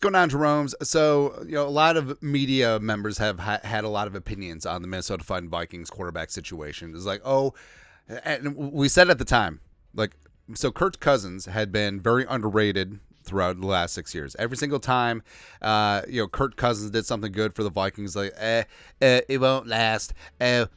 going on, Jerome's? So, a lot of media members have had a lot of opinions on the Minnesota Vikings quarterback situation. It's like, and we said at the time, like, so Kirk Cousins had been very underrated throughout the last 6 years. Every single time, Kirk Cousins did something good for the Vikings, like, it won't last,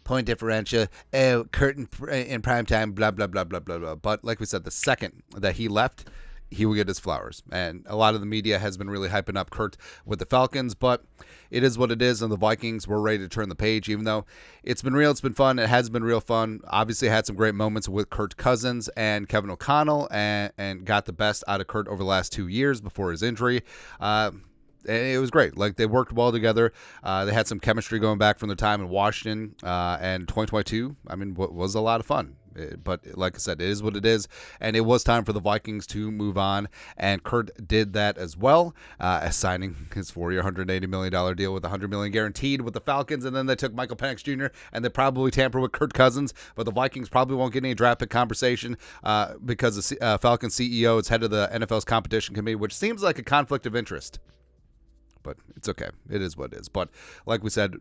point differential, Kurt in prime time, blah, blah, blah, blah, blah, blah. But like we said, the second that he left, he will get his flowers. And a lot of the media has been really hyping up Kurt with the Falcons, but it is what it is, and the Vikings were ready to turn the page, even though it's been real, it's been fun, it has been real fun. Obviously had some great moments with Kirk Cousins and Kevin O'Connell, and got the best out of Kurt over the last 2 years before his injury. It was great. Like, they worked well together. They had some chemistry going back from their time in Washington, and 2022, was a lot of fun. But like I said, it is what it is, and it was time for the Vikings to move on, and Kurt did that as well, signing his 4-year, $180 million deal with $100 million guaranteed with the Falcons, and then they took Michael Penix Jr., and they probably tampered with Kirk Cousins, but the Vikings probably won't get any draft pick conversation because the Falcons CEO is head of the NFL's competition committee, which seems like a conflict of interest. But it's okay. It is what it is. But like we said,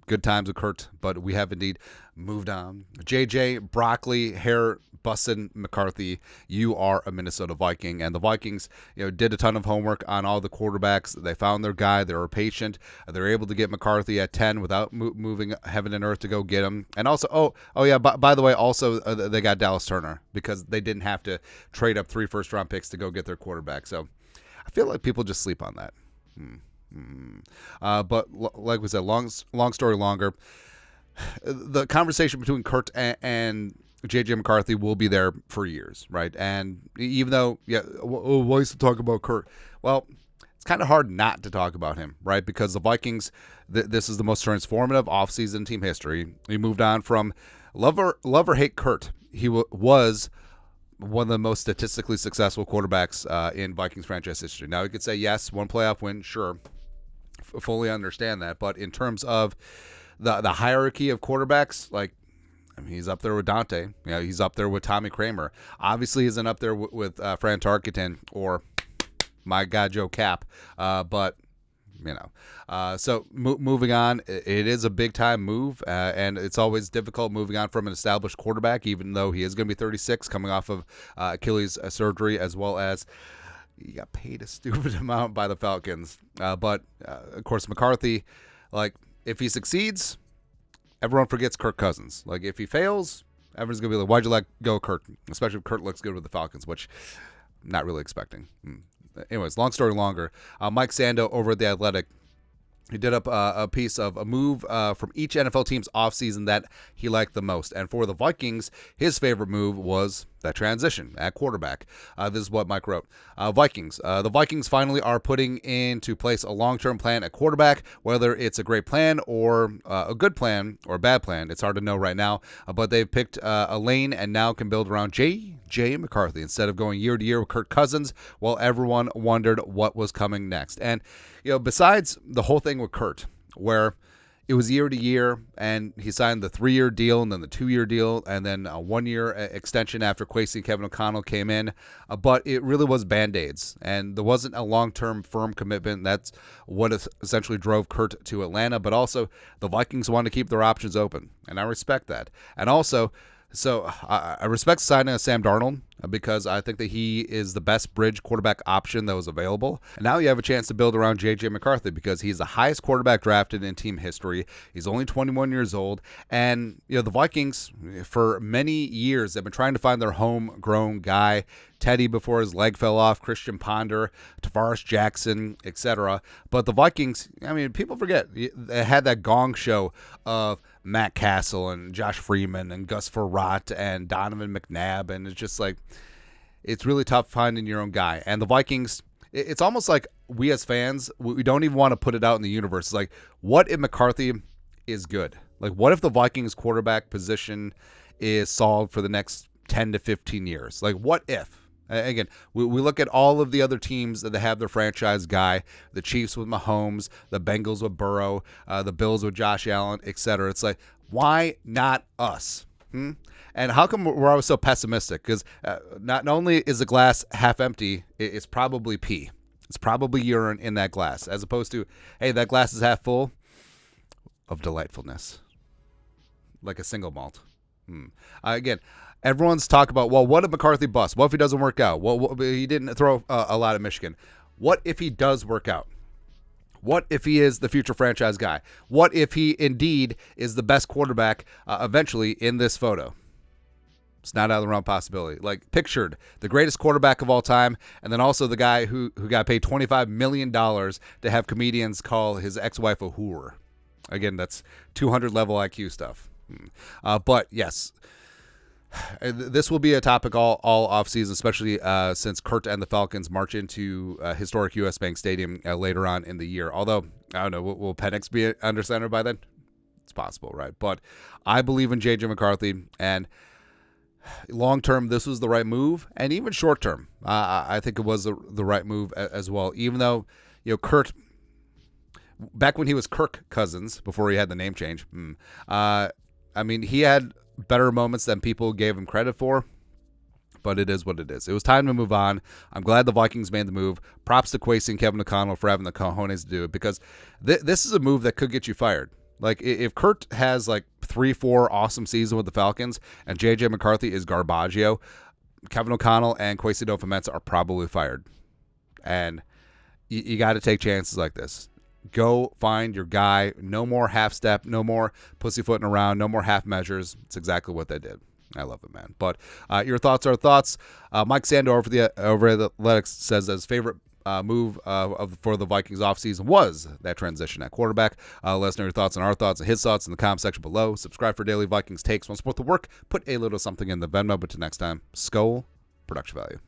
good times with Kurt, but we have indeed moved on. JJ, Broccoli, Hair, Bussin, McCarthy, you are a Minnesota Viking. And the Vikings, did a ton of homework on all the quarterbacks. They found their guy. They were patient. They were able to get McCarthy at 10 without moving heaven and earth to go get him. And also, by the way, also they got Dallas Turner because they didn't have to trade up 3 first-round picks to go get their quarterback. So I feel like people just sleep on that. But like we said, long story longer, the conversation between Kurt and JJ McCarthy will be there for years, right? And even though, why is to talk about Kurt? Well, it's kind of hard not to talk about him, right? Because the Vikings, this is the most transformative offseason team history. He moved on from love or hate Kurt. He was one of the most statistically successful quarterbacks in Vikings franchise history. Now, you could say, yes, one playoff win, sure. Fully understand that. But in terms of the hierarchy of quarterbacks, he's up there with Dante. He's up there with Tommy Kramer. Obviously, he's up there with Fran Tarkenton or my God, Joe Cap. So moving on, it is a big-time move, and it's always difficult moving on from an established quarterback, even though he is going to be 36, coming off of Achilles surgery, as well as he got paid a stupid amount by the Falcons. But of course, McCarthy, if he succeeds, everyone forgets Kirk Cousins. If he fails, everyone's going to be like, why'd you let go of Kurt? Especially if Kurt looks good with the Falcons, which I'm not really expecting. Anyways, long story longer, Mike Sando over at The Athletic, he did up a piece of a move from each NFL team's offseason that he liked the most. And for the Vikings, his favorite move was that transition at quarterback. This is what Mike wrote. Vikings. The Vikings finally are putting into place a long-term plan at quarterback. Whether it's a great plan or a good plan or a bad plan, it's hard to know right now. But they've picked a lane and now can build around JJ McCarthy instead of going year to year with Kirk Cousins while everyone wondered what was coming next. And, besides the whole thing with Kurt, where it was year to year, and he signed the 3-year deal and then the 2-year deal and then a 1-year extension after Kwesi and Kevin O'Connell came in. But it really was Band-Aids, and there wasn't a long-term firm commitment. That's what essentially drove Kurt to Atlanta. But also, the Vikings wanted to keep their options open, and I respect that. And also, so I respect signing of Sam Darnold because I think that he is the best bridge quarterback option that was available. And now you have a chance to build around JJ McCarthy because he's the highest quarterback drafted in team history. He's only 21 years old. And, the Vikings, for many years, have been trying to find their homegrown guy. Teddy before his leg fell off, Christian Ponder, Tavares Jackson, etc. But the Vikings, people forget, they had that gong show of Matt Castle and Josh Freeman and Gus Frerotte and Donovan McNabb, and it's just it's really tough finding your own guy. And the Vikings, it's almost like we as fans, we don't even want to put it out in the universe. It's like, what if McCarthy is good? What if the Vikings quarterback position is solved for the next 10 to 15 years? What if? Again, we look at all of the other teams that have their franchise guy, the Chiefs with Mahomes, the Bengals with Burrow, the Bills with Josh Allen, etc. It's like, why not us? And how come we're always so pessimistic? Because not only is the glass half empty, it's probably pee. It's probably urine in that glass, as opposed to, hey, that glass is half full of delightfulness, like a single malt. Again, everyone's talking about, well, what if McCarthy busts? What if he doesn't work out? Well, he didn't throw a lot at Michigan. What if he does work out? What if he is the future franchise guy? What if he indeed is the best quarterback eventually in this photo? It's not out of the realm of possibility. Like, pictured the greatest quarterback of all time, and then also the guy who got paid $25 million to have comedians call his ex-wife a whore. Again, that's 200 level IQ stuff. But yes, this will be a topic all offseason, especially since Kurt and the Falcons march into historic U.S. Bank Stadium later on in the year. Although, I don't know, will Penix be under center by then? It's possible, right? But I believe in JJ McCarthy, and long term, this was the right move, and even short term, I think it was the right move as well. Even though, Kurt, back when he was Kirk Cousins, before he had the name change, I mean, he had better moments than people gave him credit for, but it is what it is. It was time to move on. I'm glad the Vikings made the move. Props to Kwesi and Kevin O'Connell for having the cojones to do it, because this is a move that could get you fired. Like, if Kurt has like 3-4 awesome seasons with the Falcons and JJ McCarthy is Garbaggio, Kevin O'Connell and Kwesi adofo-mensah are probably fired. And you got to take chances like this. Go find your guy. No more half step. No more pussyfooting around. No more half measures. It's exactly what they did. I love it, man. But your thoughts are thoughts. Mike Sando over at the Athletics says that his favorite move for the Vikings offseason was that transition at quarterback. Let us know your thoughts on our thoughts and his thoughts in the comment section below. Subscribe for daily Vikings takes. Want to support the work? Put a little something in the Venmo. But till next time, Skol, production value.